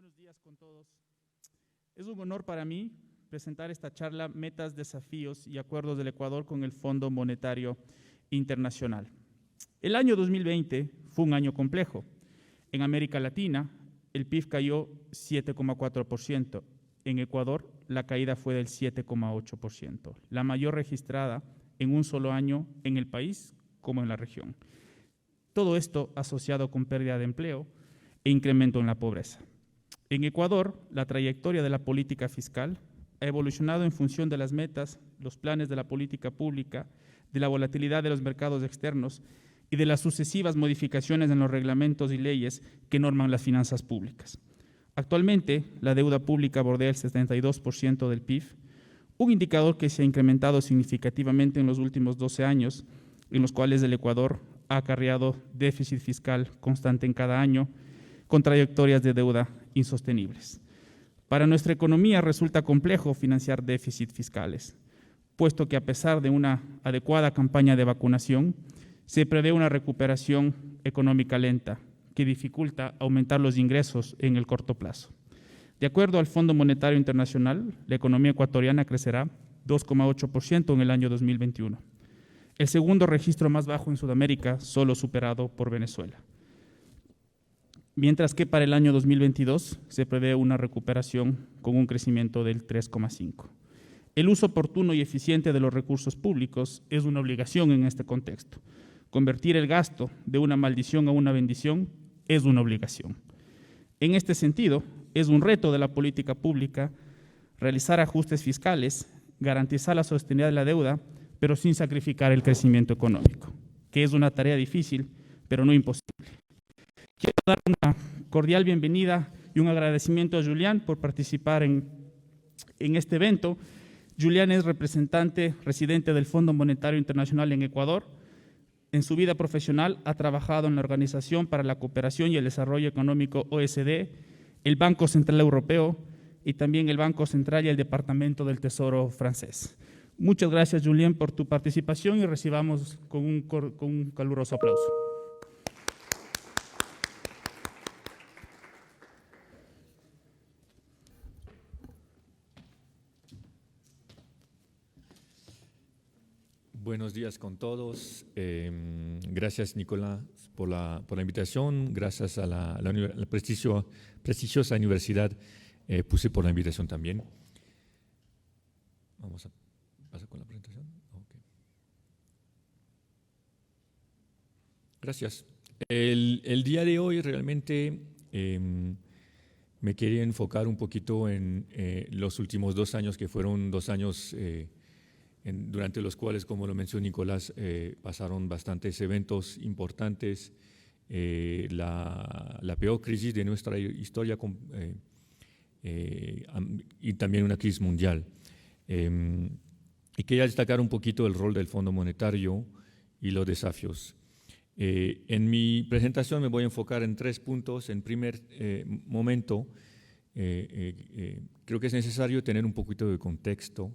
Buenos días con todos. Es un honor para mí presentar esta charla Metas, Desafíos y Acuerdos del Ecuador con el Fondo Monetario Internacional. El año 2020 fue un año complejo. En América Latina, el PIB cayó 7,4%. En Ecuador, la caída fue del 7,8%, la mayor registrada en un solo año en el país como en la región. Todo esto asociado con pérdida de empleo e incremento en la pobreza. En Ecuador, la trayectoria de la política fiscal ha evolucionado en función de las metas, los planes de la política pública, de la volatilidad de los mercados externos y de las sucesivas modificaciones en los reglamentos y leyes que norman las finanzas públicas. Actualmente, la deuda pública bordea el 72% del PIB, un indicador que se ha incrementado significativamente en los últimos 12 años, en los cuales el Ecuador ha acarreado déficit fiscal constante en cada año, con trayectorias de deuda insostenibles. Para nuestra economía resulta complejo financiar déficits fiscales, puesto que a pesar de una adecuada campaña de vacunación, se prevé una recuperación económica lenta que dificulta aumentar los ingresos en el corto plazo. De acuerdo al Fondo Monetario Internacional, la economía ecuatoriana crecerá 2,8% en el año 2021, el segundo registro más bajo en Sudamérica, solo superado por Venezuela. Mientras que para el año 2022 se prevé una recuperación con un crecimiento del 3,5%. El uso oportuno y eficiente de los recursos públicos es una obligación en este contexto. Convertir el gasto de una maldición a una bendición es una obligación. En este sentido, es un reto de la política pública realizar ajustes fiscales, garantizar la sostenibilidad de la deuda, pero sin sacrificar el crecimiento económico, que es una tarea difícil, pero no imposible. Quiero dar una cordial bienvenida y un agradecimiento a Julián por participar en este evento. Julián es residente del Fondo Monetario Internacional en Ecuador. En su vida profesional ha trabajado en la Organización para la Cooperación y el Desarrollo Económico OECD, el Banco Central Europeo y también el Banco Central y el Departamento del Tesoro francés. Muchas gracias, Julián, por tu participación y recibamos con un caluroso aplauso. Buenos días con todos. Gracias, Nicolás, por la invitación. Gracias a la prestigiosa Universidad PUSE por la invitación también. Vamos a pasar con la presentación. Okay. Gracias. El día de hoy realmente me quería enfocar un poquito en los últimos 2 años, que fueron 2 años durante los cuales, como lo mencionó Nicolás, pasaron bastantes eventos importantes, la peor crisis de nuestra historia y también una crisis mundial. Y quería destacar un poquito el rol del Fondo Monetario y los desafíos. En mi presentación me voy a enfocar en 3 puntos. En primer momento, creo que es necesario tener un poquito de contexto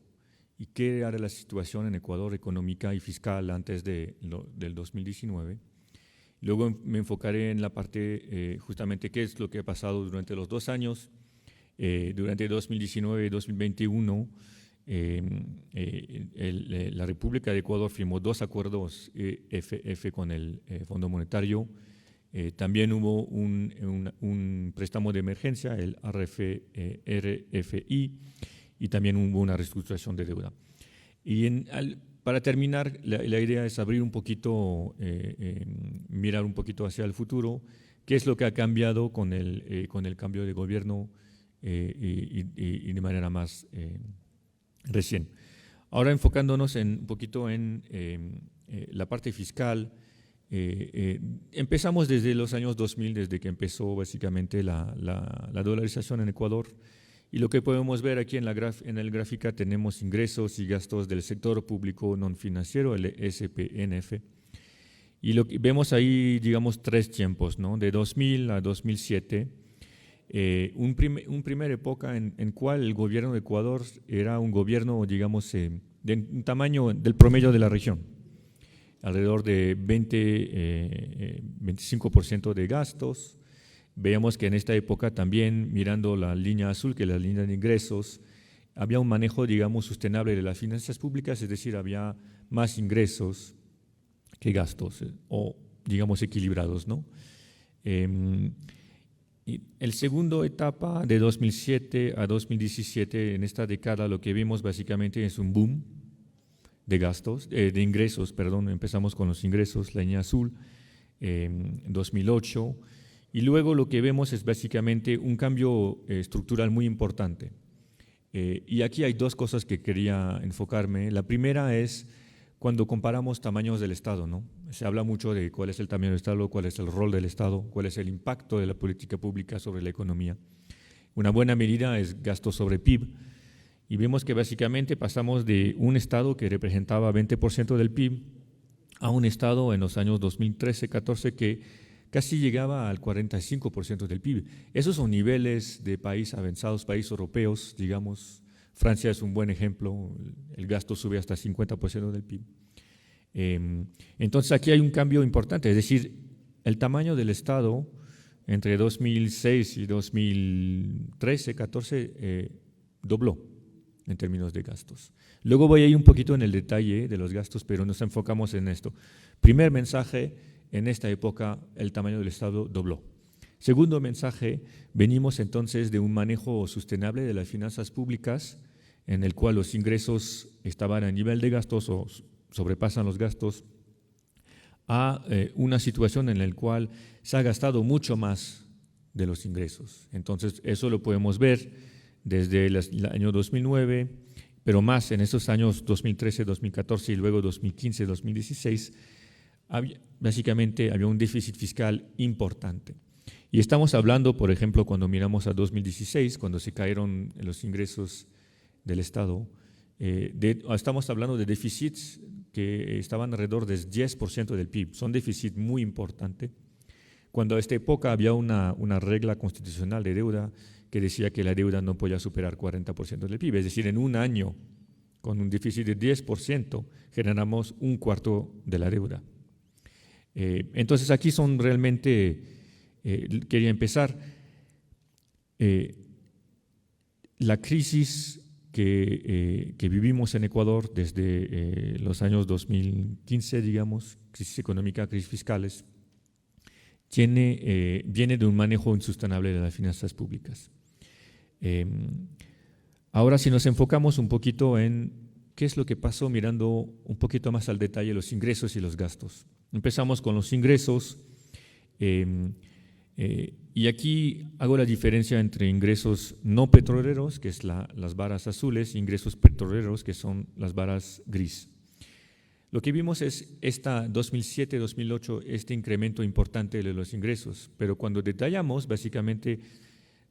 y qué era la situación en Ecuador económica y fiscal antes del 2019. Luego me enfocaré en la parte justamente qué es lo que ha pasado durante los 2 años. Durante 2019 y 2021, la República de Ecuador firmó 2 acuerdos FF con el Fondo Monetario. También hubo un préstamo de emergencia, el RFI, y también hubo una reestructuración de deuda. Y para terminar, la idea es abrir un poquito, mirar un poquito hacia el futuro, qué es lo que ha cambiado con el cambio de gobierno y de manera más recién. Ahora enfocándonos un poquito en la parte fiscal, empezamos desde los años 2000, desde que empezó básicamente la dolarización en Ecuador. Y lo que podemos ver aquí en la gráfica, tenemos ingresos y gastos del sector público no financiero, el SPNF. Y lo que vemos ahí, digamos, 3 tiempos, ¿no? De 2000 a 2007, un primer época en cual el gobierno de Ecuador era un gobierno, digamos, de un tamaño del promedio de la región, alrededor de 25% de gastos, Veíamos que en esta época también, mirando la línea azul, que es la línea de ingresos, había un manejo, digamos, sustentable de las finanzas públicas, es decir, había más ingresos que gastos, o digamos equilibrados, ¿no? Y el segundo etapa, de 2007 a 2017, en esta década lo que vimos básicamente es un boom de gastos, de ingresos, perdón, empezamos con los ingresos, la línea azul, 2008, y luego lo que vemos es básicamente un cambio estructural muy importante. Y aquí hay dos cosas que quería enfocarme. La primera es cuando comparamos tamaños del Estado, ¿no? Se habla mucho de cuál es el tamaño del Estado, cuál es el rol del Estado, cuál es el impacto de la política pública sobre la economía. Una buena medida es gasto sobre PIB, y vemos que básicamente pasamos de un Estado que representaba 20% del PIB a un Estado en los años 2013-14 que casi llegaba al 45% del PIB. Esos son niveles de países avanzados, países europeos, digamos. Francia es un buen ejemplo, el gasto sube hasta 50% del PIB. Entonces aquí hay un cambio importante, es decir, el tamaño del Estado entre 2006 y 2013-14 dobló en términos de gastos. Luego voy a ir un poquito en el detalle de los gastos, pero nos enfocamos en esto. Primer mensaje, en esta época el tamaño del Estado dobló. Segundo mensaje, venimos entonces de un manejo sustentable de las finanzas públicas en el cual los ingresos estaban a nivel de gastos o sobrepasan los gastos, a una situación en la cual se ha gastado mucho más de los ingresos. Entonces, eso lo podemos ver desde el año 2009, pero más en esos años 2013, 2014 y luego 2015, 2016, básicamente había un déficit fiscal importante. Y estamos hablando, por ejemplo, cuando miramos a 2016, cuando se cayeron los ingresos del Estado, estamos hablando de déficits que estaban alrededor del 10% del PIB. Son déficits muy importantes. Cuando a esta época había una regla constitucional de deuda que decía que la deuda no podía superar 40% del PIB. Es decir, en un año, con un déficit de 10%, generamos un cuarto de la deuda. Entonces, aquí son realmente, quería empezar, la crisis que vivimos en Ecuador desde los años 2015, digamos, crisis económica, crisis fiscales, viene de un manejo insostenible de las finanzas públicas. Ahora, si nos enfocamos un poquito en qué es lo que pasó, mirando un poquito más al detalle los ingresos y los gastos. Empezamos con los ingresos, y aquí hago la diferencia entre ingresos no petroleros, que es las varas azules, e ingresos petroleros, que son las varas gris. Lo que vimos es 2007-2008, este incremento importante de los ingresos, pero cuando detallamos, básicamente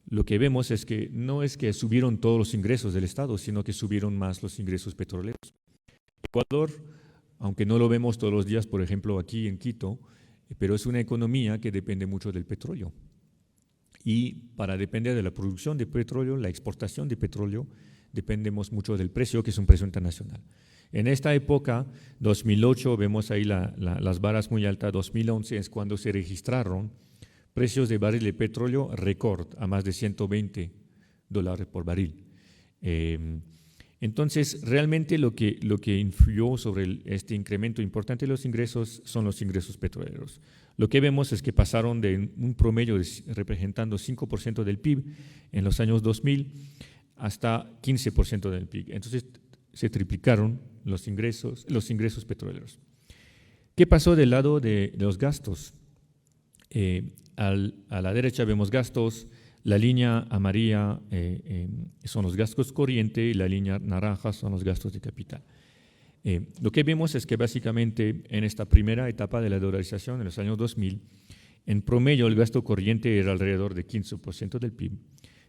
lo que vemos es que no es que subieron todos los ingresos del Estado, sino que subieron más los ingresos petroleros. Ecuador, aunque no lo vemos todos los días, por ejemplo, aquí en Quito, pero es una economía que depende mucho del petróleo. Y para depender de la producción de petróleo, la exportación de petróleo, dependemos mucho del precio, que es un precio internacional. En esta época, 2008, vemos ahí las varas muy altas, 2011 es cuando se registraron precios de barril de petróleo récord a más de $120 por barril. Entonces, realmente lo que influyó sobre este incremento importante de los ingresos son los ingresos petroleros. Lo que vemos es que pasaron de un promedio representando 5% del PIB en los años 2000 hasta 15% del PIB. Entonces, se triplicaron los ingresos petroleros. ¿Qué pasó del lado de los gastos? A la derecha vemos gastos, la línea amarilla son los gastos corrientes y la línea naranja son los gastos de capital. Lo que vemos es que básicamente en esta primera etapa de la dolarización, en los años 2000, en promedio el gasto corriente era alrededor de 15% del PIB.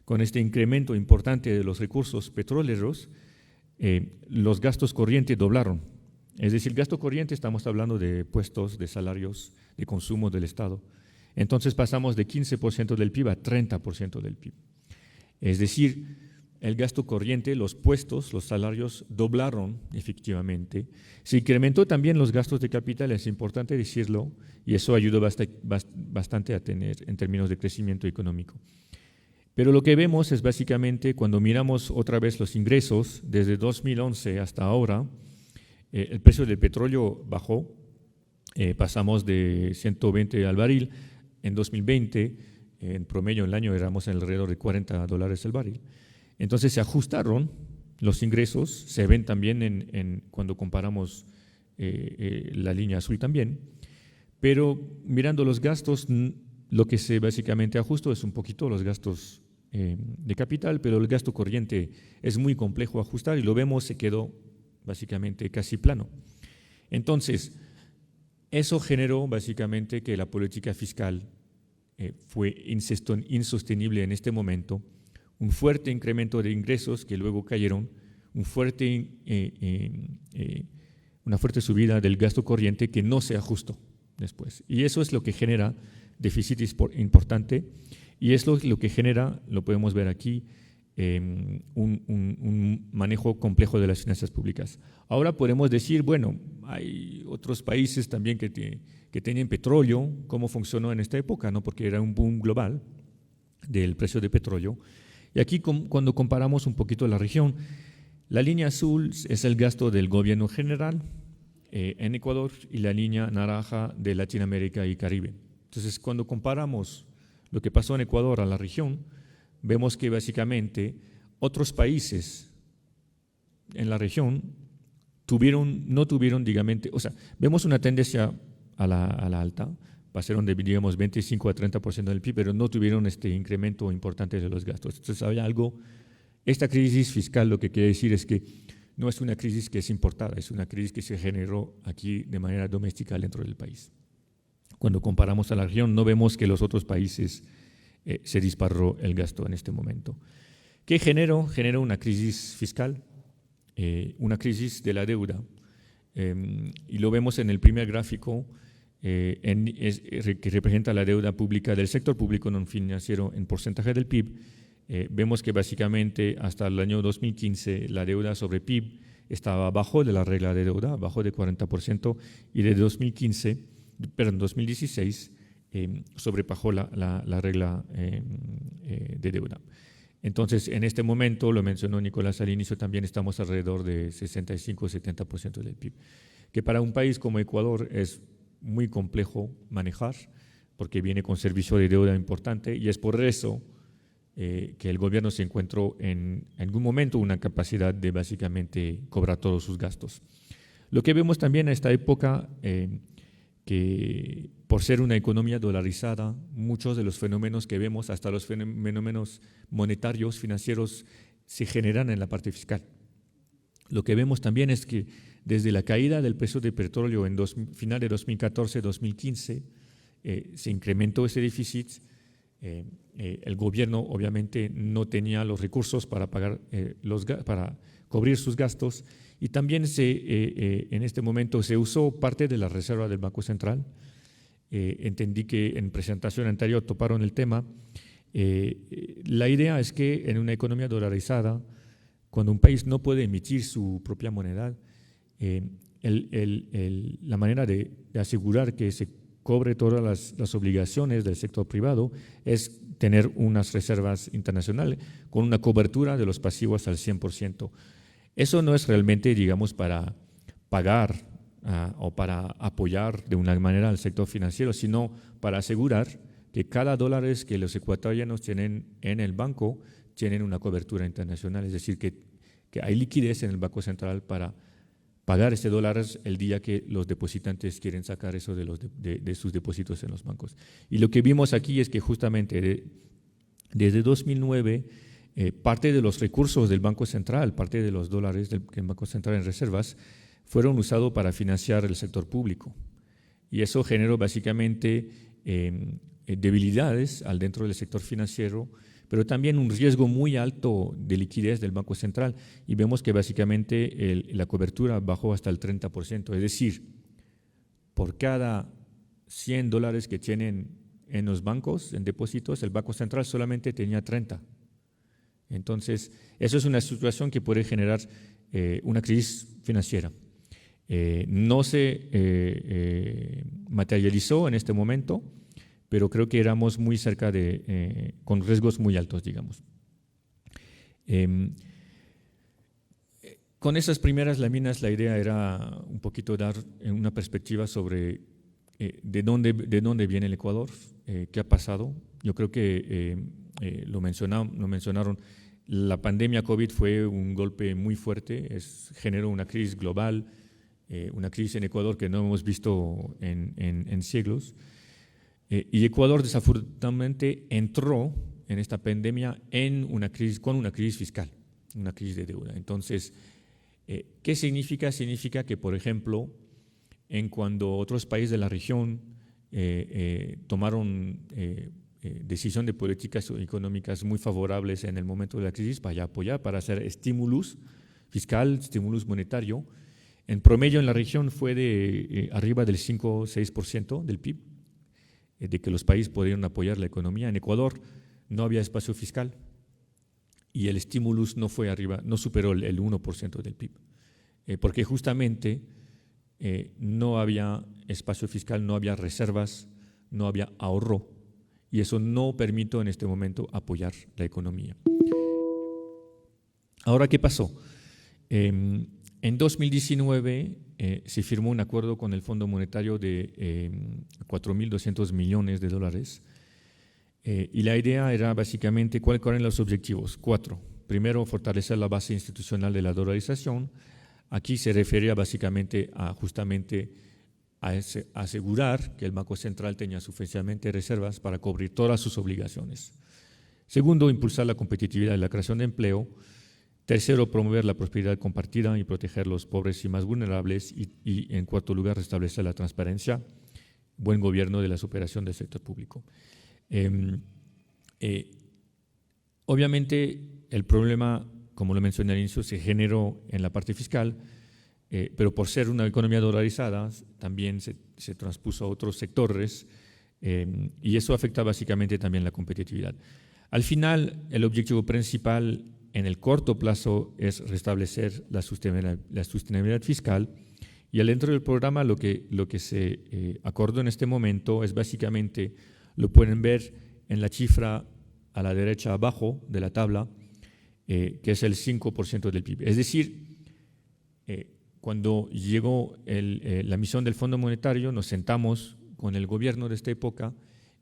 Con este incremento importante de los recursos petroleros, los gastos corrientes doblaron. Es decir, gasto corriente estamos hablando de puestos, de salarios, de consumo del Estado. Entonces pasamos de 15% del PIB a 30% del PIB. Es decir, el gasto corriente, los puestos, los salarios doblaron efectivamente. Se incrementó también los gastos de capital, es importante decirlo, y eso ayudó bastante a tener en términos de crecimiento económico. Pero lo que vemos es básicamente cuando miramos otra vez los ingresos, desde 2011 hasta ahora, el precio del petróleo bajó, pasamos de 120 al barril. En 2020, en promedio en el año éramos alrededor de $40 el barril. Entonces se ajustaron los ingresos, se ven también cuando comparamos la línea azul también, pero mirando los gastos, lo que se básicamente ajustó es un poquito los gastos de capital, pero el gasto corriente es muy complejo ajustar y lo vemos, se quedó básicamente casi plano. Entonces, eso generó básicamente que la política fiscal fue insostenible en este momento, un fuerte incremento de ingresos que luego cayeron, una fuerte subida del gasto corriente que no se ajustó después. Y eso es lo que genera déficit importante y es lo que genera, lo podemos ver aquí, un manejo complejo de las finanzas públicas. Ahora podemos decir, bueno, hay otros países también que tienen petróleo, ¿cómo funcionó en esta época? ¿No? Porque era un boom global del precio de petróleo. Y aquí cuando comparamos un poquito la región, la línea azul es el gasto del gobierno general en Ecuador y la línea naranja de Latinoamérica y Caribe. Entonces, cuando comparamos lo que pasó en Ecuador a la región, vemos que básicamente otros países en la región no tuvieron, vemos una tendencia a la alta, pasaron de, digamos, 25 a 30% del PIB, pero no tuvieron este incremento importante de los gastos. Entonces, había esta crisis fiscal lo que quiere decir es que no es una crisis que es importada, es una crisis que se generó aquí de manera doméstica dentro del país. Cuando comparamos a la región, no vemos que los otros países se disparó el gasto en este momento. ¿Qué generó? Generó una crisis fiscal, una crisis de la deuda, y lo vemos en el primer gráfico, que representa la deuda pública del sector público no financiero en porcentaje del PIB. Vemos que básicamente hasta el año 2015 la deuda sobre PIB estaba abajo de la regla de deuda, abajo de 40%, y de 2016 sobrepasó la regla de deuda. Entonces, en este momento, lo mencionó Nicolás al inicio, también estamos alrededor de 65-70% del PIB, que para un país como Ecuador es muy complejo manejar, porque viene con servicio de deuda importante, y es por eso que el gobierno se encontró en algún momento una capacidad de básicamente cobrar todos sus gastos. Lo que vemos también en esta época, que por ser una economía dolarizada, muchos de los fenómenos que vemos, hasta los fenómenos monetarios, financieros, se generan en la parte fiscal. Lo que vemos también es que desde la caída del precio de petróleo en final de 2014-2015, se incrementó ese déficit. El gobierno obviamente no tenía los recursos para para cubrir sus gastos, y también en este momento se usó parte de la reserva del Banco Central. Entendí que en presentación anterior toparon el tema. La idea es que en una economía dolarizada, cuando un país no puede emitir su propia moneda, la manera de asegurar que se cobre todas las obligaciones del sector privado es tener unas reservas internacionales con una cobertura de los pasivos al 100%. Eso no es realmente, digamos, para pagar o para apoyar de una manera al sector financiero, sino para asegurar que cada dólar que los ecuatorianos tienen en el banco tienen una cobertura internacional, es decir, que hay liquidez en el Banco Central para pagar ese dólar el día que los depositantes quieren sacar eso de sus depósitos en los bancos. Y lo que vimos aquí es que justamente desde 2009, parte de los recursos del Banco Central, parte de los dólares del Banco Central en reservas, fueron usados para financiar el sector público. Y eso generó básicamente debilidades dentro del sector financiero, pero también un riesgo muy alto de liquidez del Banco Central. Y vemos que básicamente la cobertura bajó hasta el 30%. Es decir, por cada $100 que tienen en los bancos, en depósitos, el Banco Central solamente tenía 30. Entonces, eso es una situación que puede generar una crisis financiera. No se materializó en este momento, pero creo que éramos muy cerca con riesgos muy altos, digamos. Con esas primeras láminas la idea era un poquito dar una perspectiva sobre de dónde viene el Ecuador, qué ha pasado. Yo creo que lo mencionaron, la pandemia COVID fue un golpe muy fuerte, generó una crisis global, una crisis en Ecuador que no hemos visto en siglos. Y Ecuador desafortunadamente entró en esta pandemia con una crisis fiscal, una crisis de deuda. Entonces, ¿qué significa? Significa que, por ejemplo, cuando otros países de la región tomaron decisión de políticas económicas muy favorables en el momento de la crisis para apoyar, para hacer estímulos fiscal, estímulos monetario, en promedio en la región fue de arriba del 5 o 6% del PIB, de que los países podían apoyar la economía. En Ecuador no había espacio fiscal y el estímulo no superó el 1% del PIB, porque justamente no había espacio fiscal, no había reservas, no había ahorro, y eso no permitió en este momento apoyar la economía. Ahora, ¿qué pasó? En 2019 se firmó un acuerdo con el Fondo Monetario de 4.200 millones de dólares, y la idea era básicamente, ¿cuáles eran los objetivos? 4. Primero, fortalecer la base institucional de la dolarización. Aquí se refería básicamente a asegurar que el Banco Central tenía suficientemente reservas para cubrir todas sus obligaciones. Segundo, impulsar la competitividad y la creación de empleo. Tercero, promover la prosperidad compartida y proteger a los pobres y más vulnerables. Y en cuarto lugar, restablecer la transparencia, buen gobierno de la operaciones del sector público. Obviamente, el problema, como lo mencioné al inicio, se generó en la parte fiscal, pero por ser una economía dolarizada, también se transpuso a otros sectores, y eso afecta básicamente también la competitividad. Al final, el objetivo principal en el corto plazo es restablecer la sostenibilidad fiscal, y dentro del programa lo que se acordó en este momento es básicamente, lo pueden ver en la cifra a la derecha abajo de la tabla, que es el 5% del PIB. Es decir, cuando llegó la misión del Fondo Monetario, nos sentamos con el gobierno de esta época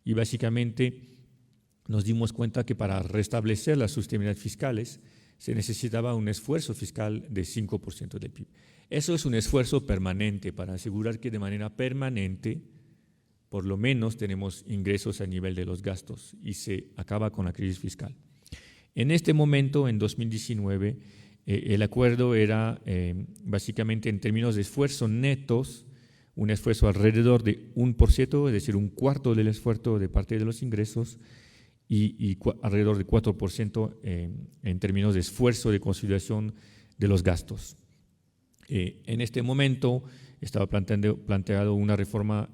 y básicamente nos dimos cuenta que para restablecer las sostenibilidades fiscales se necesitaba un esfuerzo fiscal de 5% del PIB. Eso es un esfuerzo permanente para asegurar que de manera permanente por lo menos tenemos ingresos a nivel de los gastos y se acaba con la crisis fiscal. En este momento, en 2019, el acuerdo era básicamente en términos de esfuerzos netos, un esfuerzo alrededor de 1%, es decir, un cuarto del esfuerzo de parte de los ingresos, y alrededor de 4% en términos de esfuerzo de consolidación de los gastos. En este momento estaba planteado una reforma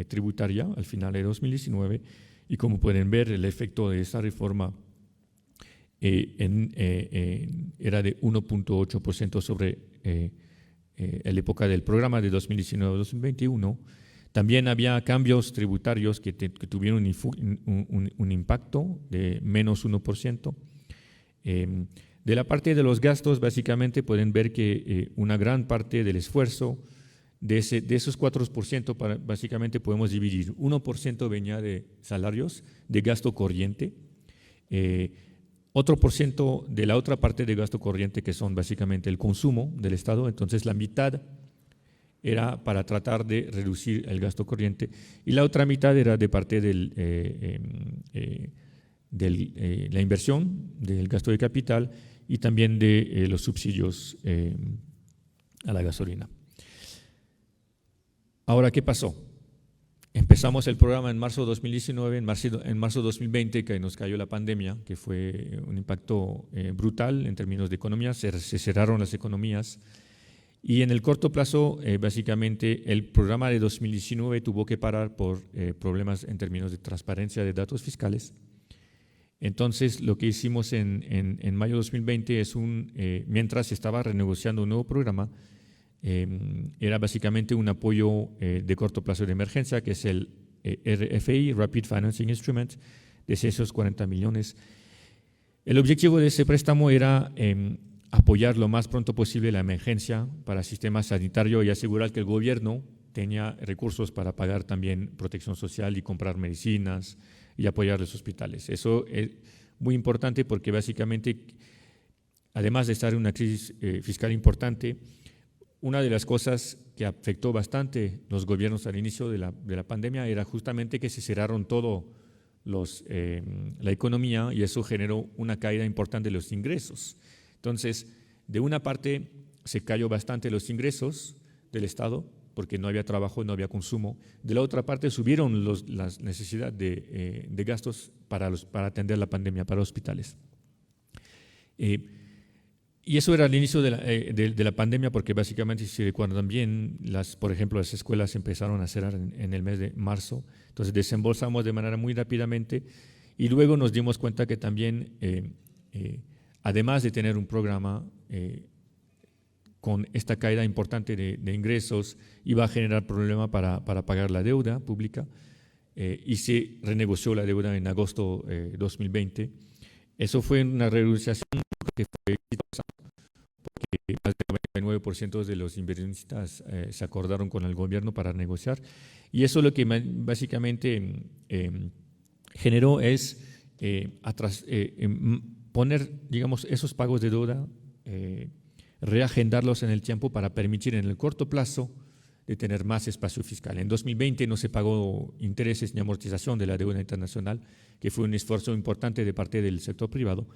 tributaria al final de 2019, y como pueden ver, el efecto de esa reforma era de 1.8% sobre la época del programa de 2019-2021. También había cambios tributarios que tuvieron un impacto de menos 1%. De la parte de los gastos, básicamente pueden ver que una gran parte del esfuerzo de esos 4%, básicamente podemos dividir. 1% venía de salarios, de gasto corriente, otro % de la otra parte de gasto corriente, que son básicamente el consumo del Estado. Entonces la mitad era para tratar de reducir el gasto corriente y la otra mitad era de parte de la inversión, del gasto de capital y también de los subsidios a la gasolina. Ahora, ¿qué pasó? Empezamos el programa en marzo de 2019, en marzo de 2020 que nos cayó la pandemia, que fue un impacto brutal en términos de economía, se cerraron las economías y en el corto plazo básicamente el programa de 2019 tuvo que parar por problemas en términos de transparencia de datos fiscales Entonces, lo que hicimos en mayo de 2020 es mientras se estaba renegociando un nuevo programa, era básicamente un apoyo de corto plazo de emergencia, que es el RFI, Rapid Financing Instrument, de 640 millones. El objetivo de ese préstamo era apoyar lo más pronto posible la emergencia para el sistema sanitario y asegurar que el gobierno tenía recursos para pagar también protección social y comprar medicinas y apoyar los hospitales. Eso es muy importante porque básicamente, además de estar en una crisis fiscal importante, una de las cosas que afectó bastante los gobiernos al inicio de la pandemia era justamente que se cerraron todo la economía y eso generó una caída importante de los ingresos. Entonces, de una parte se cayó bastante los ingresos del Estado porque no había trabajo, no había consumo. De la otra parte subieron las necesidades de gastos para atender la pandemia, para hospitales. Y eso era el inicio de la pandemia porque básicamente, si recuerdan bien, por ejemplo, las escuelas empezaron a cerrar en el mes de marzo. Entonces desembolsamos de manera muy rápidamente y luego nos dimos cuenta que también, además de tener un programa con esta caída importante de ingresos, iba a generar problema para pagar la deuda pública y se renegoció la deuda en agosto de 2020. Eso fue una renegociación que fue exitosa porque más del 99% de los inversionistas se acordaron con el gobierno para negociar y eso lo que básicamente generó es poner, digamos, esos pagos de deuda, reagendarlos en el tiempo para permitir en el corto plazo de tener más espacio fiscal. En 2020 no se pagó intereses ni amortización de la deuda internacional, que fue un esfuerzo importante de parte del sector privado,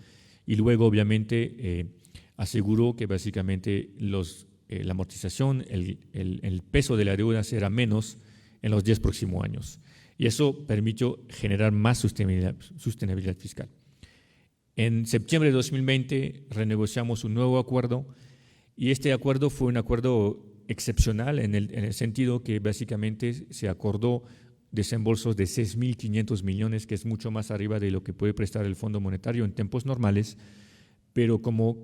y luego obviamente aseguró que básicamente la amortización, el peso de la deuda será menos en los 10 próximos años. Y eso permitió generar más sostenibilidad fiscal. En septiembre de 2020 renegociamos un nuevo acuerdo y este acuerdo fue un acuerdo excepcional en el sentido que básicamente se acordó desembolsos de 6.500 millones, que es mucho más arriba de lo que puede prestar el Fondo Monetario en tiempos normales, pero como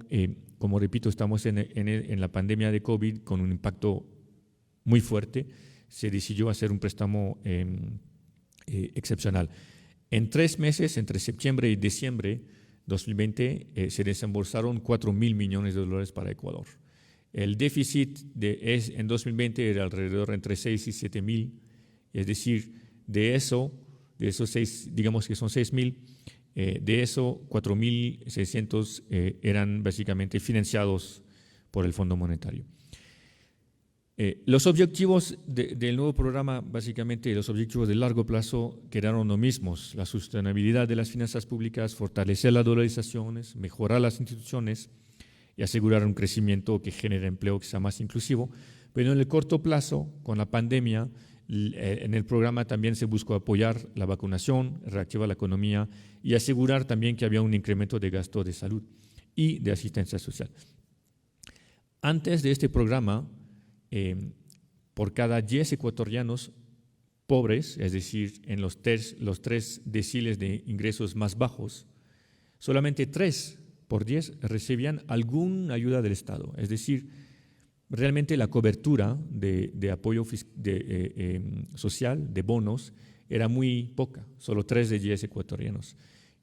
repito, estamos en la pandemia de COVID con un impacto muy fuerte, se decidió hacer un préstamo excepcional. En 3 meses, entre septiembre y diciembre 2020, se desembolsaron 4.000 millones de dólares para Ecuador. El déficit en 2020 era alrededor entre 6 y 7.000, es decir, de esos 6, digamos que son 6.000, de eso 4.600 eran básicamente financiados por el Fondo Monetario. Los objetivos del nuevo programa, básicamente los objetivos de largo plazo quedaron los mismos: la sostenibilidad de las finanzas públicas, fortalecer las dolarizaciones, mejorar las instituciones y asegurar un crecimiento que genere empleo que sea más inclusivo. Pero en el corto plazo, con la pandemia, en el programa también se buscó apoyar la vacunación, reactivar la economía y asegurar también que había un incremento de gasto de salud y de asistencia social. Antes de este programa, por cada 10 ecuatorianos pobres, es decir, en los 3 deciles de ingresos más bajos, solamente 3 por 10 recibían alguna ayuda del Estado. Es decir, realmente la cobertura de apoyo social, de bonos, era muy poca, solo 3 de 10 ecuatorianos.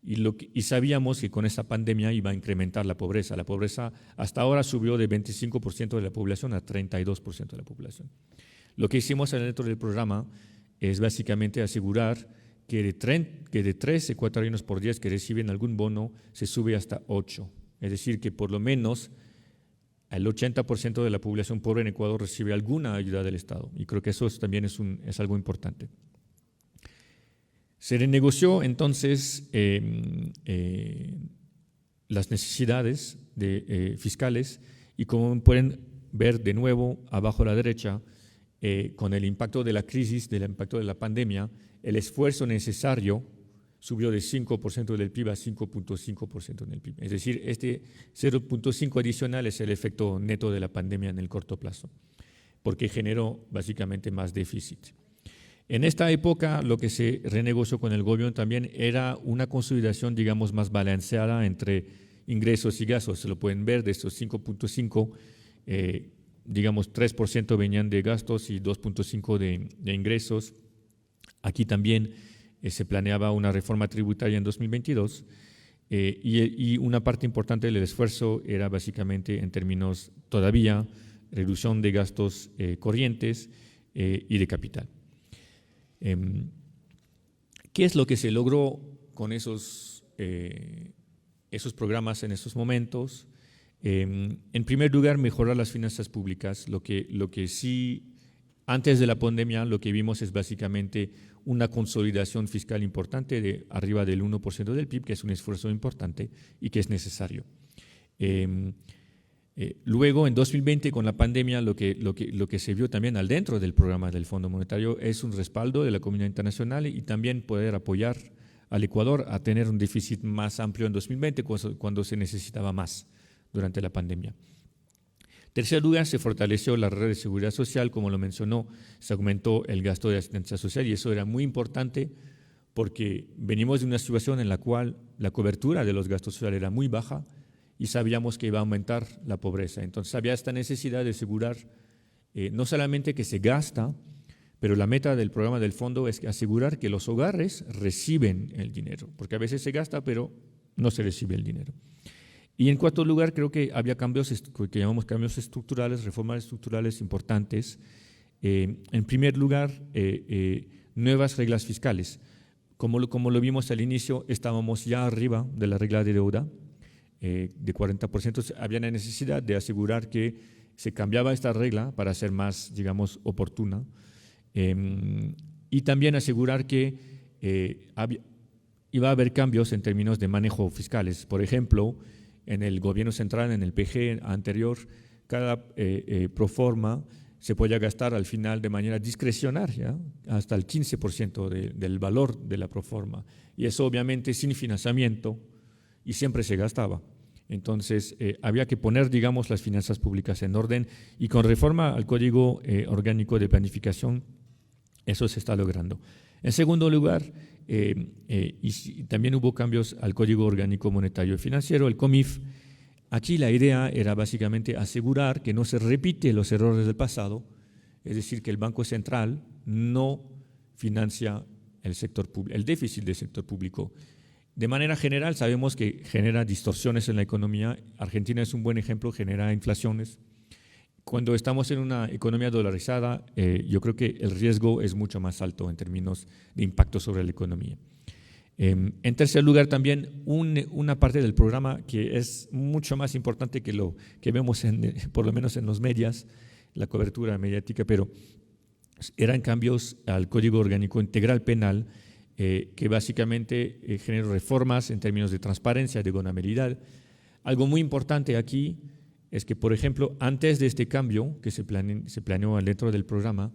Y sabíamos que con esta pandemia iba a incrementar la pobreza. La pobreza hasta ahora subió de 25% de la población a 32% de la población. Lo que hicimos dentro del programa es básicamente asegurar que de 3 ecuatorianos por 10 que reciben algún bono se sube hasta 8. Es decir, que por lo menos el 80% de la población pobre en Ecuador recibe alguna ayuda del Estado. Y creo que eso también es algo importante. Se renegoció entonces las necesidades fiscales y como pueden ver de nuevo abajo a la derecha, con el impacto de la crisis, del impacto de la pandemia, el esfuerzo necesario subió de 5% del PIB a 5.5% del PIB. Es decir, este 0.5 adicional es el efecto neto de la pandemia en el corto plazo, porque generó básicamente más déficit. En esta época lo que se renegoció con el gobierno también era una consolidación, digamos, más balanceada entre ingresos y gastos. Se lo pueden ver de estos 5.5, digamos 3% venían de gastos y 2.5% de ingresos. Aquí también se planeaba una reforma tributaria en 2022 y una parte importante del esfuerzo era básicamente en términos todavía reducción de gastos corrientes y de capital. ¿Qué es lo que se logró con esos programas en esos momentos? En primer lugar, mejorar las finanzas públicas. Lo que sí, antes de la pandemia, lo que vimos es básicamente una consolidación fiscal importante de arriba del 1% del PIB, que es un esfuerzo importante y que es necesario. Luego, en 2020, con la pandemia, lo que se vio también al dentro del programa del Fondo Monetario es un respaldo de la comunidad internacional y también poder apoyar al Ecuador a tener un déficit más amplio en 2020 cuando se necesitaba más durante la pandemia. En tercer lugar, se fortaleció la red de seguridad social, como lo mencionó, se aumentó el gasto de asistencia social y eso era muy importante porque venimos de una situación en la cual la cobertura de los gastos sociales era muy baja y sabíamos que iba a aumentar la pobreza. Entonces había esta necesidad de asegurar no solamente que se gasta, pero la meta del programa del fondo es asegurar que los hogares reciben el dinero, porque a veces se gasta, pero no se recibe el dinero. Y en cuarto lugar, creo que había cambios que llamamos cambios estructurales, reformas estructurales importantes. En primer lugar, nuevas reglas fiscales. Como lo vimos al inicio, estábamos ya arriba de la regla de deuda de 40%. Había la necesidad de asegurar que se cambiaba esta regla para ser más, digamos, oportuna. Y también asegurar que iba a haber cambios en términos de manejo fiscales. Por ejemplo, en el gobierno central, en el PG anterior, cada proforma se podía gastar al final de manera discrecionaria hasta el 15% del valor de la proforma. Y eso obviamente sin financiamiento y siempre se gastaba. Entonces había que poner, digamos, las finanzas públicas en orden y con reforma al Código Orgánico de Planificación eso se está logrando. En segundo lugar, y también hubo cambios al Código Orgánico Monetario y Financiero, el COMIF. Aquí la idea era básicamente asegurar que no se repiten los errores del pasado, es decir, que el Banco Central no financia el déficit del sector público. De manera general, sabemos que genera distorsiones en la economía. Argentina es un buen ejemplo, genera inflaciones. Cuando estamos en una economía dolarizada, yo creo que el riesgo es mucho más alto en términos de impacto sobre la economía. En tercer lugar, también una parte del programa que es mucho más importante que lo que vemos por lo menos en los medios, la cobertura mediática, pero eran cambios al Código Orgánico Integral Penal que básicamente generó reformas en términos de transparencia, de gobernabilidad. Algo muy importante aquí es que, por ejemplo, antes de este cambio que se planeó dentro del programa,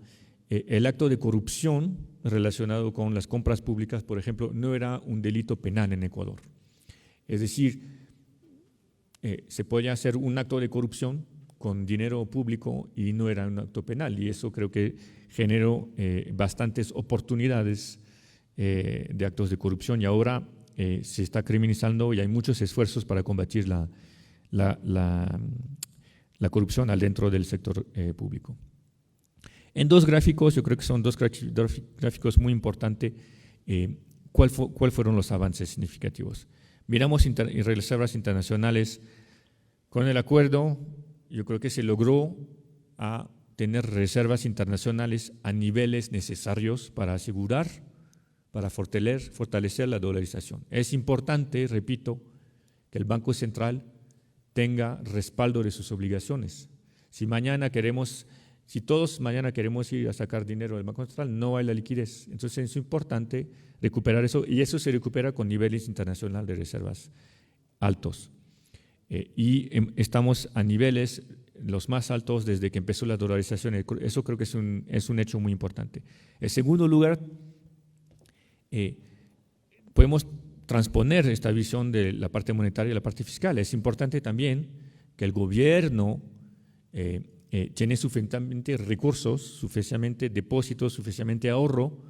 el acto de corrupción relacionado con las compras públicas, por ejemplo, no era un delito penal en Ecuador. Es decir, se podía hacer un acto de corrupción con dinero público y no era un acto penal. Y eso creo que generó bastantes oportunidades de actos de corrupción y ahora se está criminalizando y hay muchos esfuerzos para combatir la corrupción al dentro del sector público. En dos gráficos, yo creo que son dos gráficos muy importantes, ¿cuál fueron los avances significativos? Miramos reservas internacionales. Con el acuerdo, yo creo que se logró a tener reservas internacionales a niveles necesarios para asegurar, para fortalecer la dolarización. Es importante, repito, que el Banco Central tenga respaldo de sus obligaciones. Si todos mañana queremos ir a sacar dinero del Banco Central, no hay la liquidez. Entonces es importante recuperar eso y eso se recupera con niveles internacionales de reservas altos. Y estamos a niveles los más altos desde que empezó la dolarización. Eso creo que es un hecho muy importante. En segundo lugar, podemos transponer esta visión de la parte monetaria y la parte fiscal. Es importante también que el gobierno tiene suficientemente recursos, suficientemente depósitos, suficientemente ahorro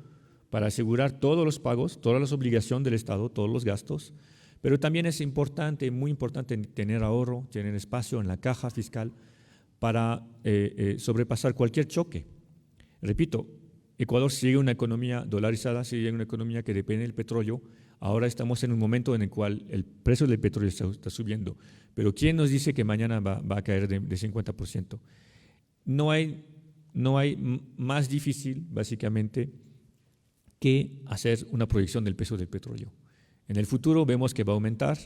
para asegurar todos los pagos, todas las obligaciones del Estado, todos los gastos, pero también es importante, muy importante tener ahorro, tener espacio en la caja fiscal para sobrepasar cualquier choque. Repito, Ecuador sigue una economía dolarizada, sigue una economía que depende del petróleo. Ahora estamos en un momento en el cual el precio del petróleo está subiendo, pero ¿quién nos dice que mañana va a caer de 50%? No hay más difícil, básicamente, que hacer una proyección del precio del petróleo. En el futuro vemos que va a aumentar,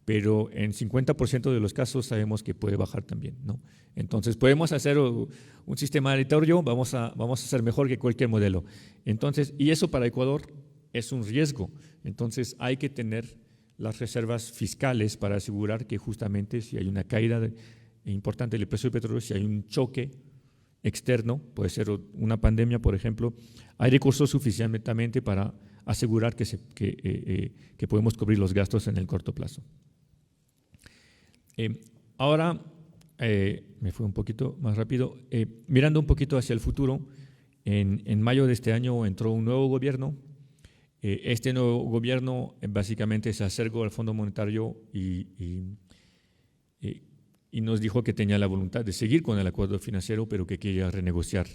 pero en 50% de los casos sabemos que puede bajar también, ¿no? Entonces, podemos hacer un sistema aleatorio, vamos a hacer mejor que cualquier modelo. Entonces, y eso para Ecuador es un riesgo. Entonces, hay que tener las reservas fiscales para asegurar que justamente si hay una caída importante del precio del petróleo, si hay un choque externo, puede ser una pandemia, por ejemplo, hay recursos suficientemente para asegurar que podemos cubrir los gastos en el corto plazo. Ahora, me fui un poquito más rápido, mirando un poquito hacia el futuro, en mayo de este año entró un nuevo gobierno. Este nuevo gobierno básicamente se acercó al Fondo Monetario y nos dijo que tenía la voluntad de seguir con el acuerdo financiero, pero que quería renegociar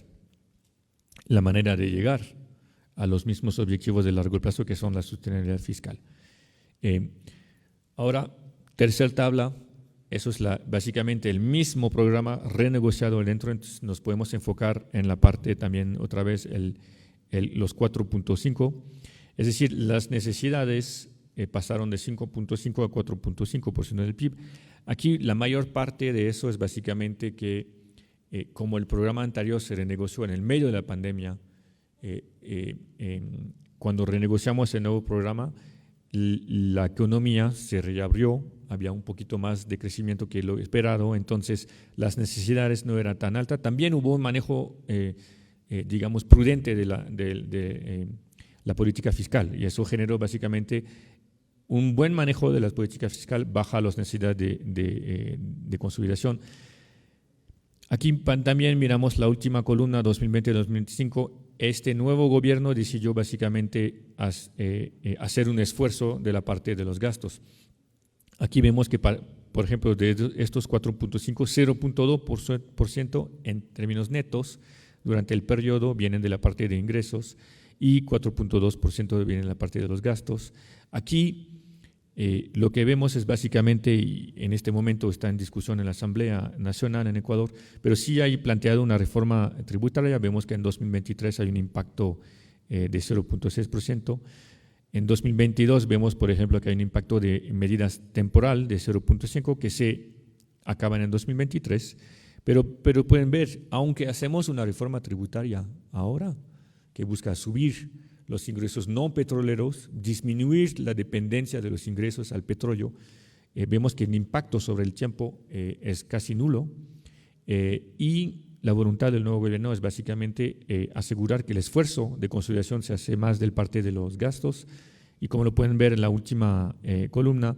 la manera de llegar a los mismos objetivos de largo plazo, que son la sostenibilidad fiscal. Ahora, tercera tabla, eso es básicamente el mismo programa renegociado dentro, entonces nos podemos enfocar en la parte también, otra vez, los 4.5, es decir, las necesidades pasaron de 5.5 a 4.5% del PIB. Aquí la mayor parte de eso es básicamente que como el programa anterior se renegoció en el medio de la pandemia, cuando renegociamos el nuevo programa, la economía se reabrió, había un poquito más de crecimiento que lo esperado, entonces las necesidades no eran tan altas. También hubo un manejo, digamos, prudente de la política fiscal, y eso generó básicamente un buen manejo de la política fiscal, baja las necesidades de consolidación. Aquí también miramos la última columna, 2020-2025. Este nuevo gobierno decidió básicamente hacer un esfuerzo de la parte de los gastos. Aquí vemos que, por ejemplo, de estos 4.5, 0.2% en términos netos durante el periodo vienen de la parte de ingresos y 4.2% vienen de la parte de los gastos. Aquí lo que vemos es básicamente, y en este momento está en discusión en la Asamblea Nacional en Ecuador, pero sí hay planteado una reforma tributaria. Vemos que en 2023 hay un impacto de 0.6%. En 2022 vemos, por ejemplo, que hay un impacto de medidas temporal de 0.5% que se acaban en 2023. Pero pueden ver, aunque hacemos una reforma tributaria ahora que busca subir los ingresos no petroleros, disminuir la dependencia de los ingresos al petróleo, vemos que el impacto sobre el tiempo es casi nulo, y la voluntad del nuevo gobierno es básicamente asegurar que el esfuerzo de consolidación se hace más del parte de los gastos, y como lo pueden ver en la última columna,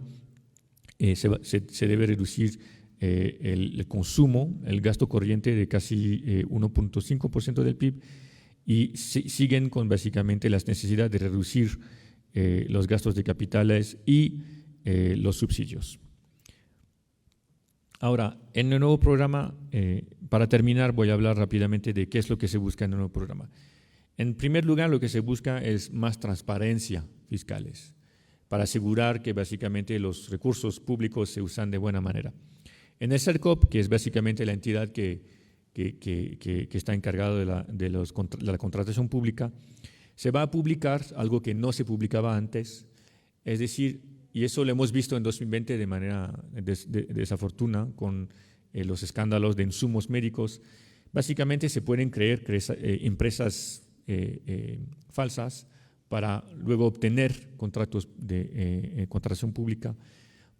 se debe reducir el consumo, el gasto corriente de casi 1.5% del PIB, y siguen con básicamente las necesidades de reducir los gastos de capitales y los subsidios. Ahora, en el nuevo programa, para terminar, voy a hablar rápidamente de qué es lo que se busca en el nuevo programa. En primer lugar, lo que se busca es más transparencia fiscales, para asegurar que básicamente los recursos públicos se usan de buena manera. En el CERCOP, que es básicamente la entidad que está encargado de la contratación pública, se va a publicar algo que no se publicaba antes, es decir, y eso lo hemos visto en 2020 de manera desafortunada con los escándalos de insumos médicos. Básicamente se pueden crear empresas falsas para luego obtener contratos de contratación pública,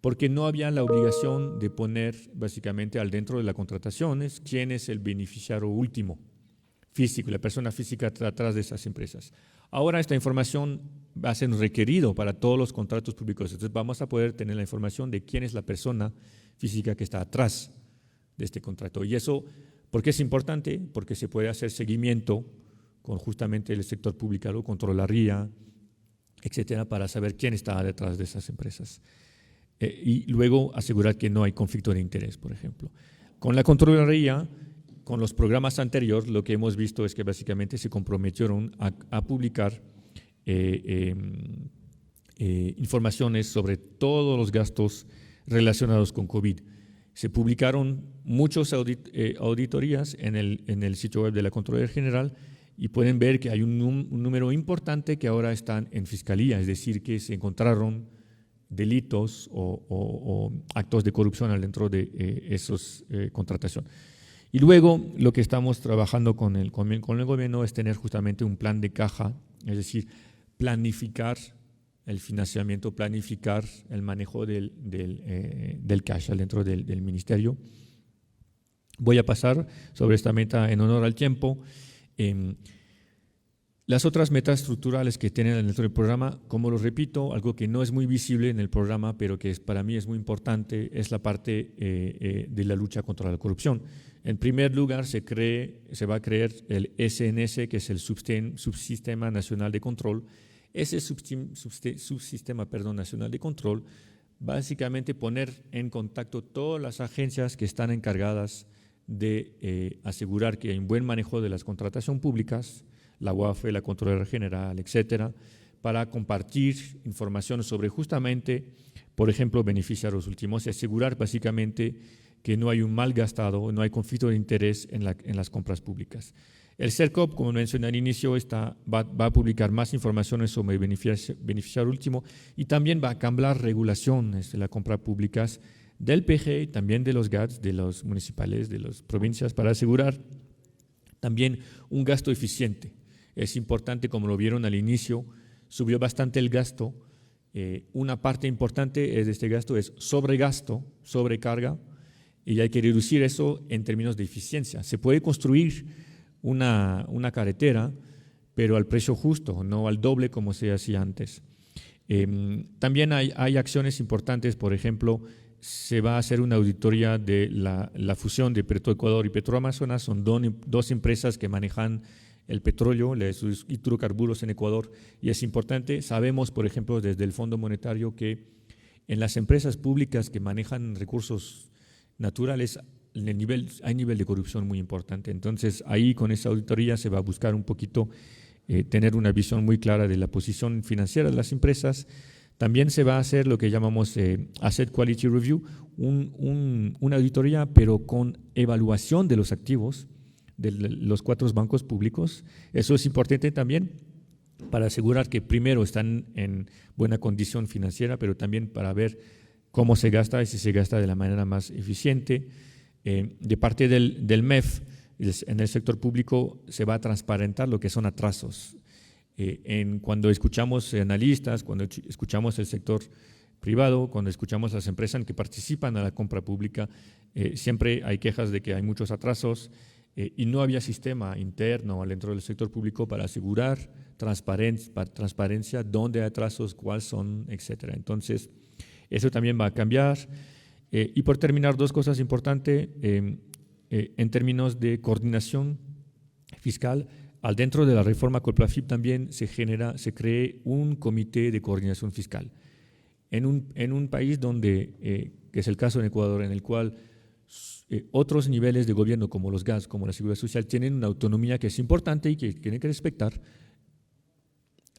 porque no había la obligación de poner básicamente al dentro de las contrataciones quién es el beneficiario último físico, la persona física atrás de esas empresas. Ahora esta información va a ser requerido para todos los contratos públicos, entonces vamos a poder tener la información de quién es la persona física que está atrás de este contrato, y eso ¿Por qué es importante? Porque se puede hacer seguimiento con justamente el sector público, Contraloría, etcétera, para saber quién está detrás de esas empresas. Y luego asegurar que no hay conflicto de interés, por ejemplo. Con la Contraloría, con los programas anteriores, lo que hemos visto es que básicamente se comprometieron a publicar informaciones sobre todos los gastos relacionados con COVID. Se publicaron muchas auditorías en el sitio web de la Contraloría General y pueden ver que hay un número importante que ahora están en fiscalía, es decir, que se encontraron delitos o actos de corrupción dentro de esas contrataciones. Y luego lo que estamos trabajando con el gobierno es tener justamente un plan de caja, es decir, planificar el financiamiento, planificar el manejo del cash dentro del ministerio. Voy a pasar sobre esta meta en honor al tiempo. Las otras metas estructurales que tienen dentro del programa, como lo repito, algo que no es muy visible en el programa, pero que para mí es muy importante, es la parte de la lucha contra la corrupción. En primer lugar, se va a crear el SNS, que es el Subsistema Nacional de Control. Ese subsistema nacional de control, básicamente poner en contacto todas las agencias que están encargadas de asegurar que hay un buen manejo de las contrataciones públicas, la UAFE, la Contraloría General, etcétera, para compartir información sobre justamente, por ejemplo, beneficiarios últimos y asegurar básicamente que no hay un mal gastado, no hay conflicto de interés en las compras públicas. El CERCOP, como mencioné al inicio, va a publicar más información sobre beneficiario último y también va a cambiar regulaciones de la compra públicas del PG y también de los GATS, de los municipales, de las provincias, para asegurar también un gasto eficiente. Es importante, como lo vieron al inicio, subió bastante el gasto. Una parte importante de este gasto es sobregasto, sobrecarga, y hay que reducir eso en términos de eficiencia. Se puede construir una carretera, pero al precio justo, no al doble como se hacía antes. También hay acciones importantes, por ejemplo, se va a hacer una auditoría de la fusión de Petroecuador y Petroamazonas. Son dos empresas que manejan el petróleo, los hidrocarburos en Ecuador, y es importante. Sabemos, por ejemplo, desde el Fondo Monetario que en las empresas públicas que manejan recursos naturales hay nivel de corrupción muy importante. Entonces, ahí con esa auditoría se va a buscar un poquito tener una visión muy clara de la posición financiera de las empresas. También se va a hacer lo que llamamos Asset Quality Review, una auditoría, pero con evaluación de los activos de los 4 bancos públicos. Eso es importante también para asegurar que primero están en buena condición financiera, pero también para ver cómo se gasta y si se gasta de la manera más eficiente. De parte del MEF, en el sector público se va a transparentar lo que son atrasos. Cuando escuchamos analistas, cuando escuchamos el sector privado, cuando escuchamos las empresas que participan a la compra pública, siempre hay quejas de que hay muchos atrasos y no había sistema interno dentro del sector público para asegurar transparencia, dónde hay atrasos, cuáles son, etcétera. Entonces, eso también va a cambiar. Y por terminar, 2 cosas importantes en términos de coordinación fiscal. Dentro de la reforma Colplafip también se cree un comité de coordinación fiscal. En un país donde, que es el caso en Ecuador, en el cual otros niveles de gobierno como los GAS, como la Seguridad Social, tienen una autonomía que es importante y que tienen que respetar,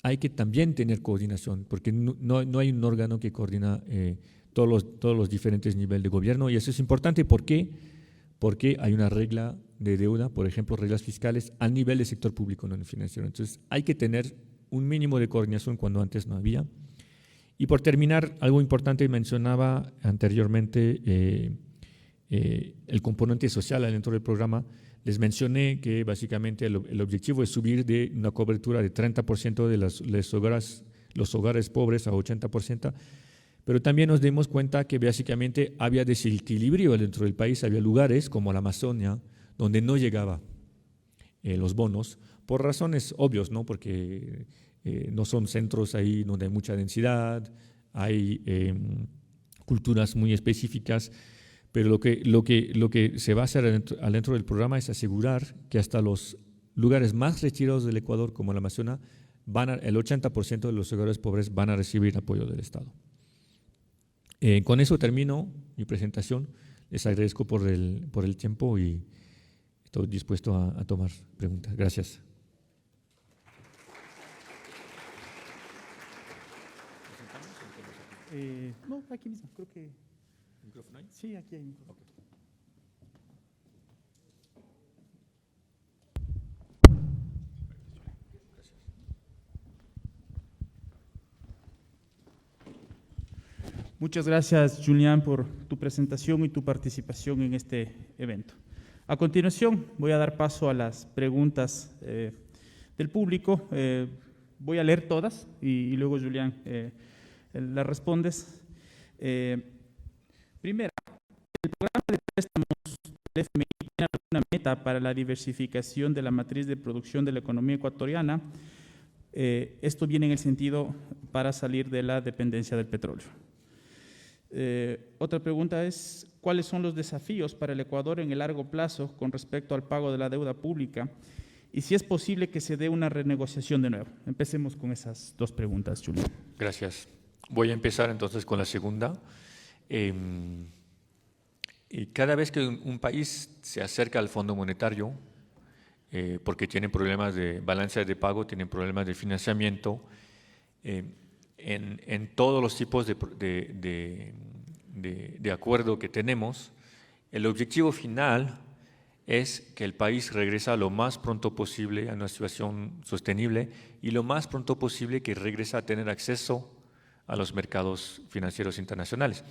hay que también tener coordinación, porque no hay un órgano que coordina todos los diferentes niveles de gobierno, y eso es importante. ¿Por qué? Porque hay una regla de deuda, por ejemplo, reglas fiscales a nivel del sector público no financiero. Entonces, hay que tener un mínimo de coordinación cuando antes no había. Y por terminar, algo importante, mencionaba anteriormente el componente social dentro del programa. Les mencioné que básicamente el objetivo es subir de una cobertura de 30% de los hogares pobres a 80%, pero también nos dimos cuenta que básicamente había desequilibrio dentro del país, había lugares como la Amazonia donde no llegaba los bonos, por razones obvias, ¿no? Porque no son centros ahí donde hay mucha densidad, hay culturas muy específicas, Pero lo que se va a hacer adentro del programa es asegurar que hasta los lugares más retirados del Ecuador, como la Amazonía, el 80% de los hogares pobres van a recibir apoyo del Estado. Con eso termino mi presentación. Les agradezco por el tiempo y estoy dispuesto a tomar preguntas. Gracias. No, aquí mismo, creo que… ¿Micrófono ahí? Sí, aquí hay micrófono. Okay. Muchas gracias, Julián, por tu presentación y tu participación en este evento. A continuación, voy a dar paso a las preguntas del público. Voy a leer todas y luego, Julián, las respondes. Primera, ¿el programa de préstamos del FMI tiene alguna meta para la diversificación de la matriz de producción de la economía ecuatoriana? Esto viene en el sentido para salir de la dependencia del petróleo. Otra pregunta es, ¿cuáles son los desafíos para el Ecuador en el largo plazo con respecto al pago de la deuda pública? Y si es posible que se dé una renegociación de nuevo. Empecemos con esas dos preguntas, Julián. Gracias. Voy a empezar entonces con la segunda. Y cada vez que un país se acerca al Fondo Monetario, porque tiene problemas de balanza de pago, tienen problemas de financiamiento, en todos los tipos de acuerdo que tenemos, el objetivo final es que el país regresa lo más pronto posible a una situación sostenible y lo más pronto posible que regresa a tener acceso a los mercados financieros internacionales.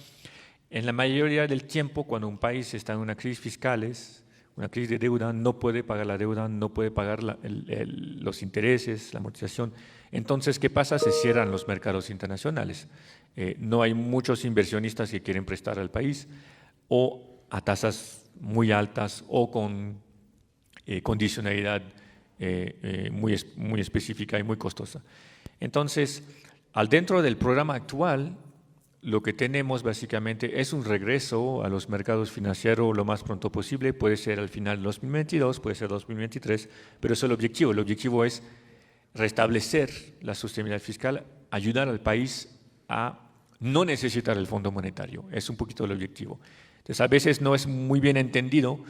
En la mayoría del tiempo, cuando un país está en una crisis fiscal, una crisis de deuda, no puede pagar la deuda, no puede pagar los intereses, la amortización. Entonces, ¿qué pasa? Se cierran los mercados internacionales. No hay muchos inversionistas que quieren prestar al país o a tasas muy altas o con condicionalidad muy específica y muy costosa. Entonces, dentro del programa actual, lo que tenemos básicamente es un regreso a los mercados financieros lo más pronto posible. Puede ser al final de 2022, puede ser 2023, pero eso es el objetivo. El objetivo es restablecer la sostenibilidad fiscal, ayudar al país a no necesitar el Fondo Monetario. Es un poquito el objetivo. Entonces, a veces no es muy bien entendido,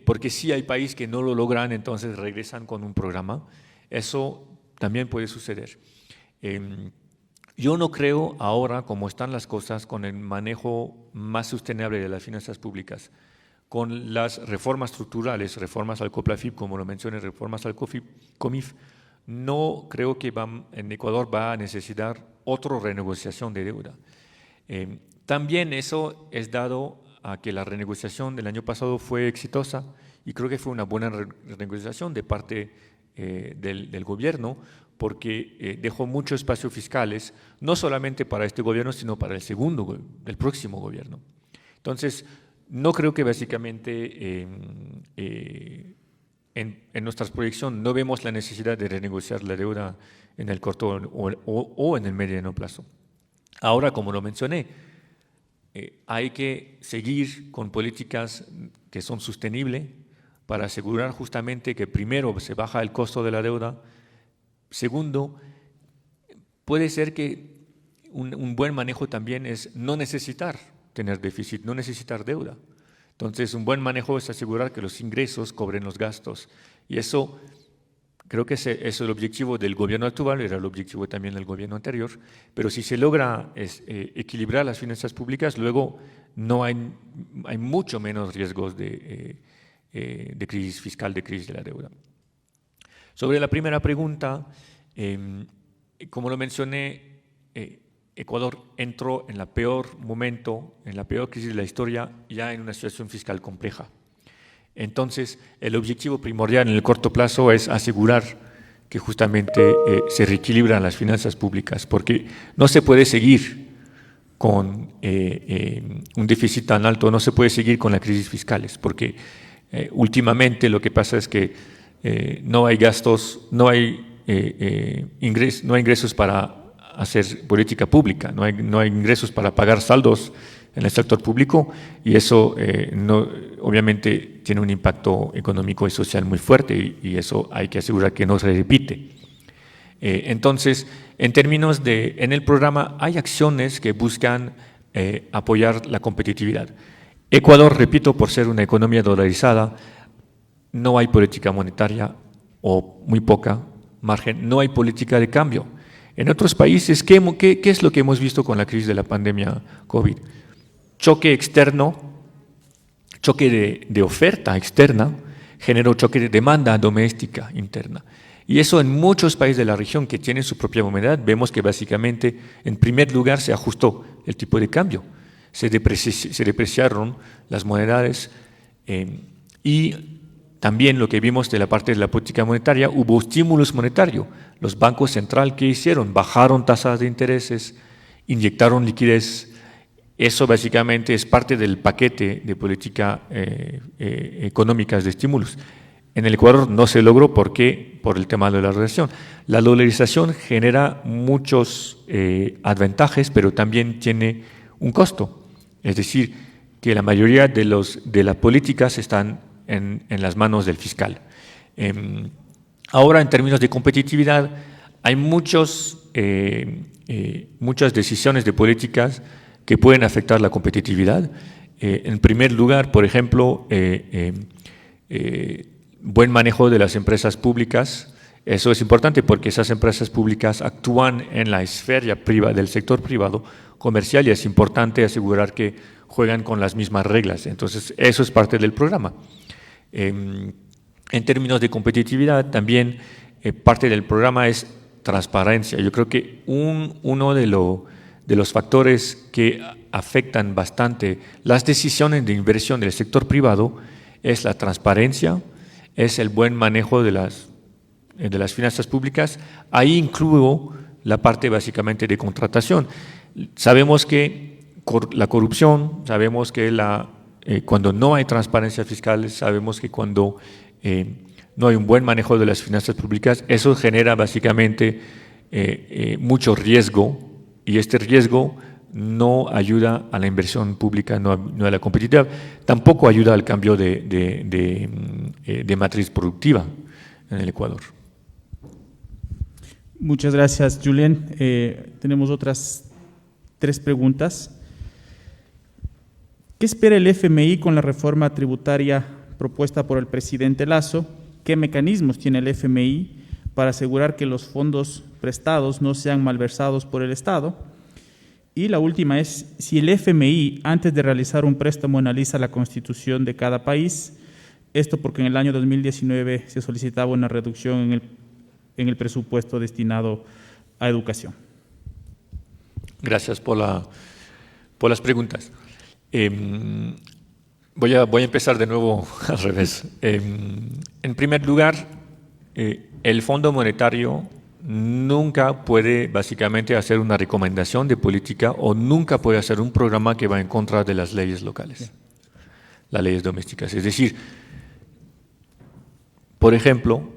porque sí hay países que no lo logran, entonces regresan con un programa. Eso también puede suceder. Yo no creo ahora, como están las cosas, con el manejo más sostenible de las finanzas públicas, con las reformas estructurales, reformas al COPLAFIP, como lo mencioné, reformas al COMIF, no creo que en Ecuador va a necesitar otra renegociación de deuda. También eso es dado a que la renegociación del año pasado fue exitosa y creo que fue una buena renegociación de parte del gobierno, porque dejó muchos espacios fiscales, no solamente para este gobierno, sino para el próximo gobierno. Entonces, no creo que básicamente en nuestras proyecciones no vemos la necesidad de renegociar la deuda en el corto o en el mediano plazo. Ahora, como lo mencioné, hay que seguir con políticas que son sostenibles para asegurar justamente que primero se baja el costo de la deuda. Segundo, puede ser que un buen manejo también es no necesitar tener déficit, no necesitar deuda. Entonces, un buen manejo es asegurar que los ingresos cobren los gastos. Y eso, creo que ese es el objetivo del gobierno actual, era el objetivo también del gobierno anterior, pero si se logra equilibrar las finanzas públicas, luego no hay mucho menos riesgos de crisis fiscal, de crisis de la deuda. Sobre la primera pregunta, como lo mencioné, Ecuador entró en el peor momento, en la peor crisis de la historia, ya en una situación fiscal compleja. Entonces, el objetivo primordial en el corto plazo es asegurar que justamente se reequilibran las finanzas públicas, porque no se puede seguir con un déficit tan alto, no se puede seguir con las crisis fiscales, porque últimamente lo que pasa es que no hay gastos, no hay ingresos para hacer política pública, no hay ingresos para pagar saldos en el sector público, y eso obviamente tiene un impacto económico y social muy fuerte, y eso hay que asegurar que no se repite. Entonces, en el programa hay acciones que buscan apoyar la competitividad. Ecuador, repito, por ser una economía dolarizada, no hay política monetaria o muy poca margen, no hay política de cambio. En otros países, ¿qué es lo que hemos visto con la crisis de la pandemia COVID? Choque externo, choque de oferta externa, generó choque de demanda doméstica interna. Y eso en muchos países de la región que tienen su propia moneda, vemos que básicamente, en primer lugar, se ajustó el tipo de cambio. Se depreciaron las monedas y también lo que vimos de la parte de la política monetaria, hubo estímulos monetarios. Los bancos centrales, ¿qué hicieron? Bajaron tasas de intereses, inyectaron liquidez. Eso básicamente es parte del paquete de política económicas de estímulos. En el Ecuador no se logró, ¿por qué? Por el tema de la dolarización. La dolarización genera muchos advantajes, pero también tiene un costo. Es decir, que la mayoría de las políticas están en las manos del fiscal. Ahora, en términos de competitividad, hay muchas decisiones de políticas que pueden afectar la competitividad. En primer lugar, por ejemplo, buen manejo de las empresas públicas. Eso es importante porque esas empresas públicas actúan en la esfera del sector privado comercial, y es importante asegurar que juegan con las mismas reglas. Entonces, eso es parte del programa. En términos de competitividad, también parte del programa es transparencia. Yo creo que uno de los factores que afectan bastante las decisiones de inversión del sector privado es la transparencia, es el buen manejo de las finanzas públicas. Ahí incluyo la parte básicamente de contratación. Sabemos que la corrupción, sabemos que cuando no hay transparencia fiscal, sabemos que cuando no hay un buen manejo de las finanzas públicas, eso genera básicamente mucho riesgo, y este riesgo no ayuda a la inversión pública, no a la competitividad, tampoco ayuda al cambio de matriz productiva en el Ecuador. Muchas gracias, Julien. Tenemos otras 3 preguntas. ¿Qué espera el FMI con la reforma tributaria propuesta por el presidente Lasso? ¿Qué mecanismos tiene el FMI para asegurar que los fondos prestados no sean malversados por el Estado? Y la última es, si el FMI, antes de realizar un préstamo, analiza la constitución de cada país, esto porque en el año 2019 se solicitaba una reducción en el presupuesto destinado a educación. Gracias por las preguntas. Voy a empezar de nuevo al revés. En primer lugar, el Fondo Monetario nunca puede básicamente hacer una recomendación de política, o nunca puede hacer un programa que va en contra de las leyes locales, las leyes domésticas. Es decir, por ejemplo,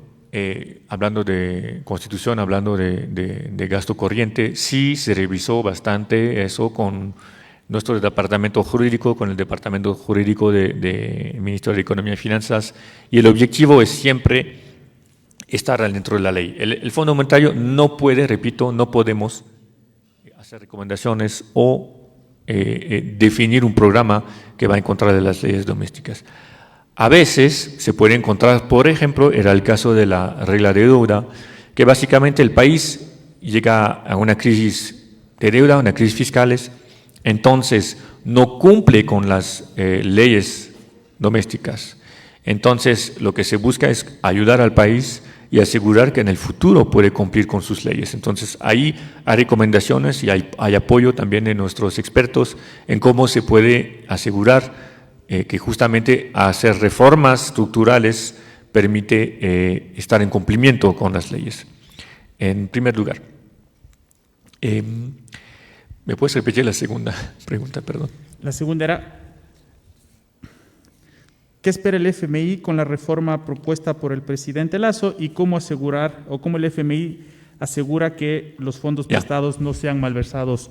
hablando de constitución, hablando de gasto corriente, sí se revisó bastante eso con nuestro departamento jurídico, con el departamento jurídico del Ministerio de Economía y Finanzas, y el objetivo es siempre estar dentro de la ley. El Fondo Monetario no puede, repito, no podemos hacer recomendaciones o definir un programa que va en contra de las leyes domésticas. A veces se puede encontrar, por ejemplo, era el caso de la regla de deuda, que básicamente el país llega a una crisis de deuda, una crisis fiscales, entonces no cumple con las leyes domésticas. Entonces lo que se busca es ayudar al país y asegurar que en el futuro puede cumplir con sus leyes. Entonces ahí hay recomendaciones y hay apoyo también de nuestros expertos en cómo se puede asegurar que justamente hacer reformas estructurales permite estar en cumplimiento con las leyes. En primer lugar, ¿me puedes repetir la segunda pregunta, perdón? La segunda era, ¿qué espera el FMI con la reforma propuesta por el presidente Lasso y cómo asegurar, o cómo el FMI asegura que los fondos prestados no sean malversados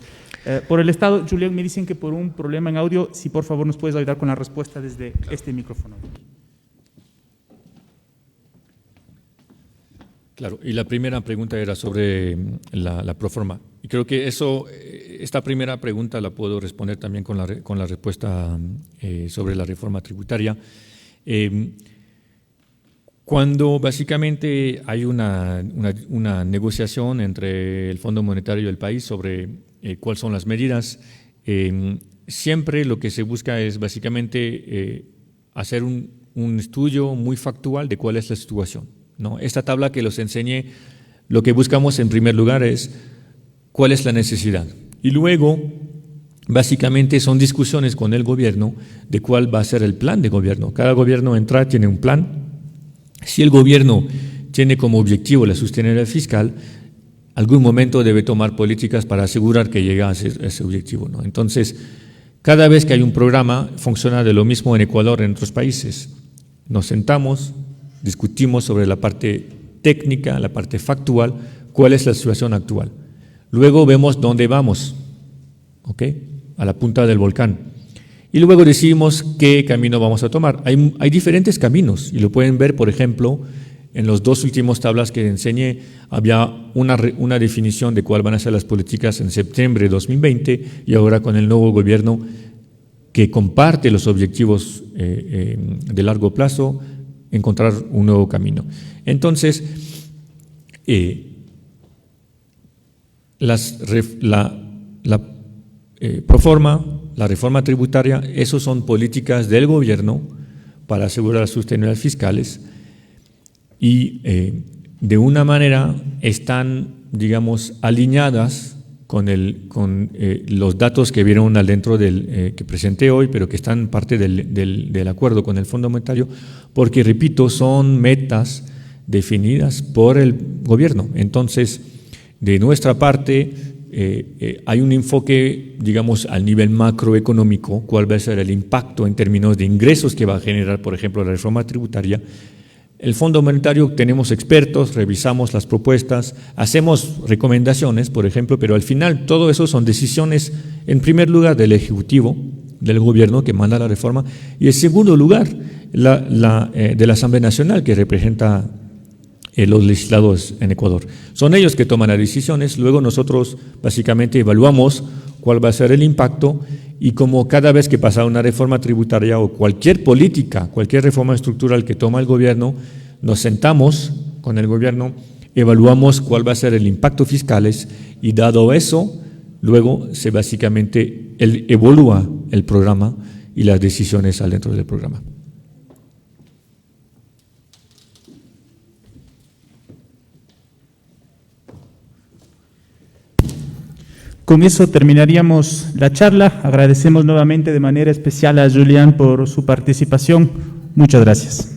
por el Estado. Julián, me dicen que por un problema en audio, si por favor nos puedes ayudar con la respuesta desde este micrófono. Claro, y la primera pregunta era sobre la proforma. Y creo que esta primera pregunta la puedo responder también con la respuesta sobre la reforma tributaria. Cuando básicamente hay una negociación entre el Fondo Monetario y el país sobre cuáles son las medidas, siempre lo que se busca es básicamente hacer un estudio muy factual de cuál es la situación, ¿no? Esta tabla que los enseñé, lo que buscamos en primer lugar es cuál es la necesidad. Y luego, básicamente son discusiones con el gobierno de cuál va a ser el plan de gobierno. Cada gobierno entra, tiene un plan. Si el gobierno tiene como objetivo la sostenibilidad fiscal, algún momento debe tomar políticas para asegurar que llega a ese objetivo, ¿no? Entonces, cada vez que hay un programa, funciona de lo mismo en Ecuador, en otros países. Nos sentamos, discutimos sobre la parte técnica, la parte factual, cuál es la situación actual. Luego vemos dónde vamos, ¿ok? A la punta del volcán. Y luego decidimos qué camino vamos a tomar. Hay diferentes caminos y lo pueden ver, por ejemplo, en los dos últimos tablas que enseñé, había una definición de cuáles van a ser las políticas en septiembre de 2020 y ahora con el nuevo gobierno que comparte los objetivos de largo plazo, encontrar un nuevo camino. Entonces, proforma, la reforma tributaria, esos son políticas del gobierno para asegurar las sostenibilidades fiscales y de una manera están, digamos, alineadas con los datos que vieron adentro que presenté hoy, pero que están parte del acuerdo con el Fondo Monetario, porque, repito, son metas definidas por el gobierno. Entonces, de nuestra parte, hay un enfoque, digamos, al nivel macroeconómico, cuál va a ser el impacto en términos de ingresos que va a generar, por ejemplo, la reforma tributaria. El Fondo Monetario, tenemos expertos, revisamos las propuestas, hacemos recomendaciones, por ejemplo, pero al final todo eso son decisiones, en primer lugar, del Ejecutivo, del Gobierno que manda la reforma, y en segundo lugar, de la Asamblea Nacional que representa los legisladores en Ecuador. Son ellos que toman las decisiones, luego nosotros básicamente evaluamos cuál va a ser el impacto y como cada vez que pasa una reforma tributaria o cualquier política, cualquier reforma estructural que toma el gobierno, nos sentamos con el gobierno, evaluamos cuál va a ser el impacto fiscales y dado eso, luego se básicamente evalúa el programa y las decisiones dentro del programa. Con eso terminaríamos la charla. Agradecemos nuevamente de manera especial a Julián por su participación. Muchas gracias.